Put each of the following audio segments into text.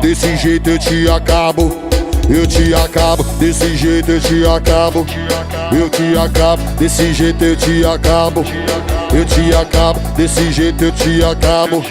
Desse jeito eu te acabo, eu te acabo. Desse jeito eu te acabo, eu te acabo. Desse jeito eu te acabo, eu te acabo. Desse jeito eu te acabo,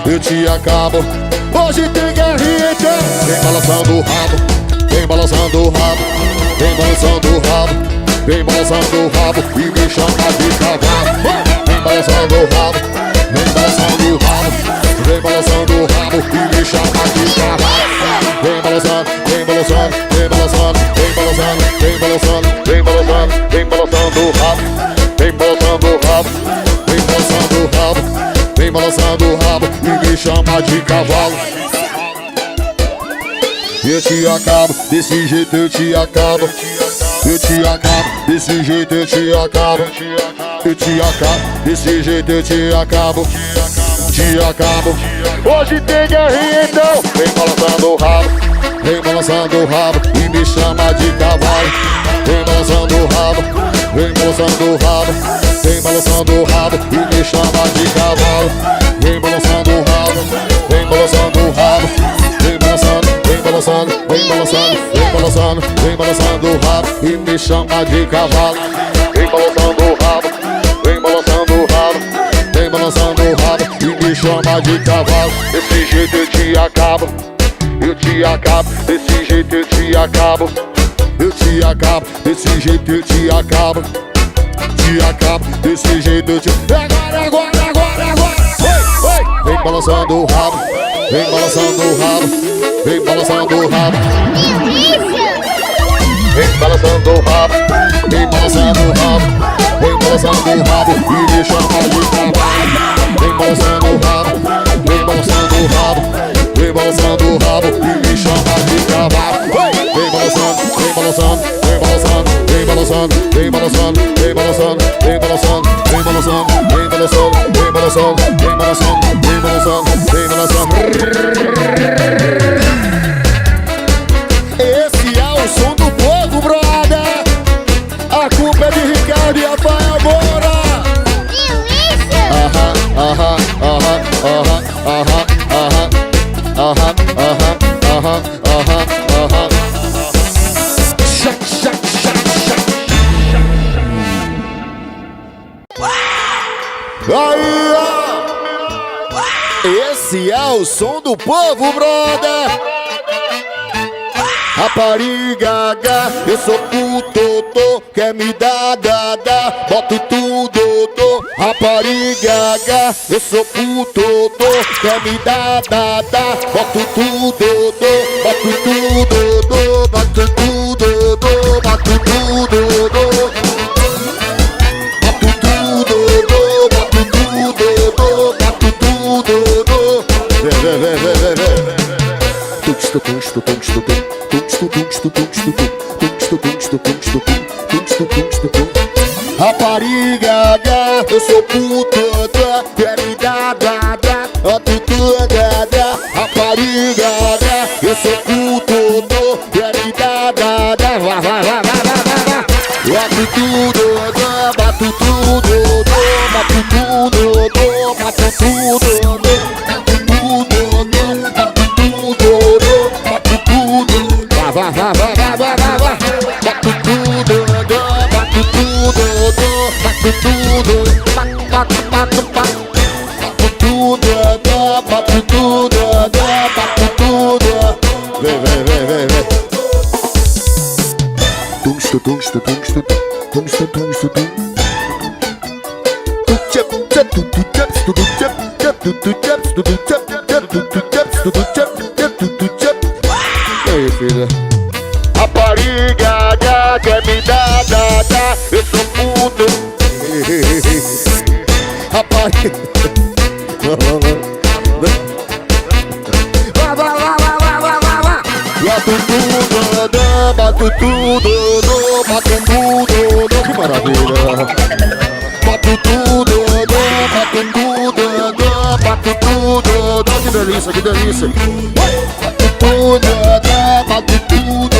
eu te acabo. Hoje tem guerrinha então. Vem balançando o rabo, vem balançando o rabo, vem balançando o rabo, vem balançando o rabo e me chama de cavalo. Vem balançando o rabo, vem balançando o rabo, vem balançando o rabo e me chama de cavalo. Vem balançando, vem balançando, vem balançando, vem balançando, vem balançando, vem balançando, vem balançando o rabo, vem balançando o rabo, vem balançando o rabo, vem balançando o rabo e me chama de cavalo. Eu te acabo, desse jeito eu te acabo, eu te acabo, desse jeito eu te acabo, eu te acabo, desse jeito eu te acabo, te acabo. Hoje tem guerrinha então. Vem balançando o rabo, vem balançando o rabo e me chama de cavalo. Vem balançando o rabo, vem balançando o rabo, vem balançando o rabo e me chama de cavalo. Vem balançando o rabo, vem balançando o rabo, vem balançando, vem balançando, vem balançando, vem balançando, vem balançando o rabo e me chama de cavalo. Vem balançando o rabo, vem balançando o rabo, vem balançando o rabo e me chama de cavalo. Desse jeito eu te acabo, eu te acabo. Desse jeito eu te acabo, eu te acabo. Desse jeito eu te acabo, te acabo. Desse jeito eu te... Agora, agora, agora, agora. Vem balançando o rabo, vem balançando o rabo, vem balançando o rabo. Vem balançando o rabo, vem balançando o rabo, vem balançando o rabo e me chama de cavalo. Vem balançando o rabo, vem balançando o rabo, vem balançando o rabo e me chama de cavalo. Vem balançando, vem balançando, vem balançando, vem balançando, vem balançando, vem balançando, vem balançando, vem balançando, vem balançando, vem balançando, vem balançando, vem balançando, vem balançando. Esse é o som do povo, brother. A culpa é de Ricardo e Rafael Moura. Aham, aham, aham, aham, aham, aham, aham, aham, aham, aham, aham. Shac, shac, shac, shac. Aí, ó. Esse é o som do povo, brother. Rapariga, eu sou puto, quer me dar, boto tudo, rapariga, eu sou puto, quer me dar, boto tudo, boto tudo, boto tudo, boto tudo, boto tudo, boto tudo, boto tudo. Vem. Rapariga, eu sou puto, quer me dar, boto tudo. Rapariga, eu sou puto, quer me dar, boto tudo, boto tudo, boto tudo, boto tudo. Vai. Bato tudo, bato tudo, bato tudo, bato tudo, bato tudo, bato tudo. Vem. E aí, filha? Rapariga, quer me dar, eu sou puto. Rapariga. Bato tudo, que maravilha. Bato tudo, que delícia, que delícia. Bato tudo, bato tudo,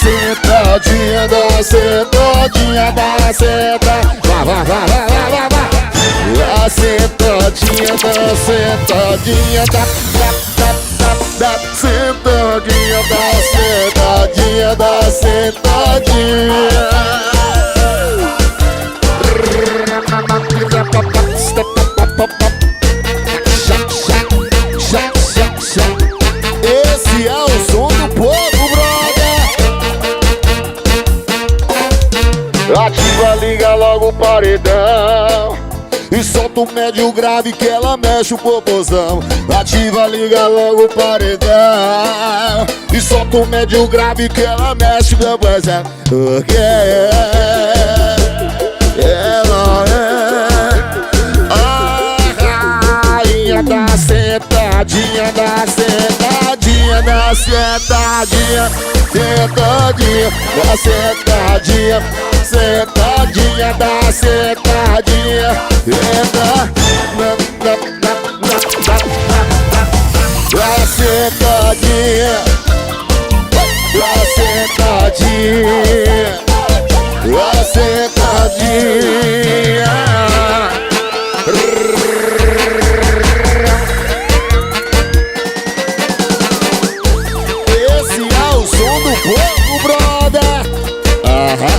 sentadinha, dá sentadinha, dá senta. Vai, vai, vai, vai, vai, vai, vai. Dá sentadinha, dá sentadinha, dá sentadinha, dá sentadinha, dá sentadinha. Esse é o som do povo, brother. Ativa, liga logo o paredão e solta o médio grave que ela mexe o popozão. Ativa, liga logo o paredão e solta o médio grave que ela mexe o popozão. Porque ela é a rainha da sentadinha, da sentadinha, da sentadinha, sentadinha, da sentadinha, sentadinha, da sentadinha, da sentadinha, da sentadinha, da sentadinha. Esse é o som do povo, brother. Aham.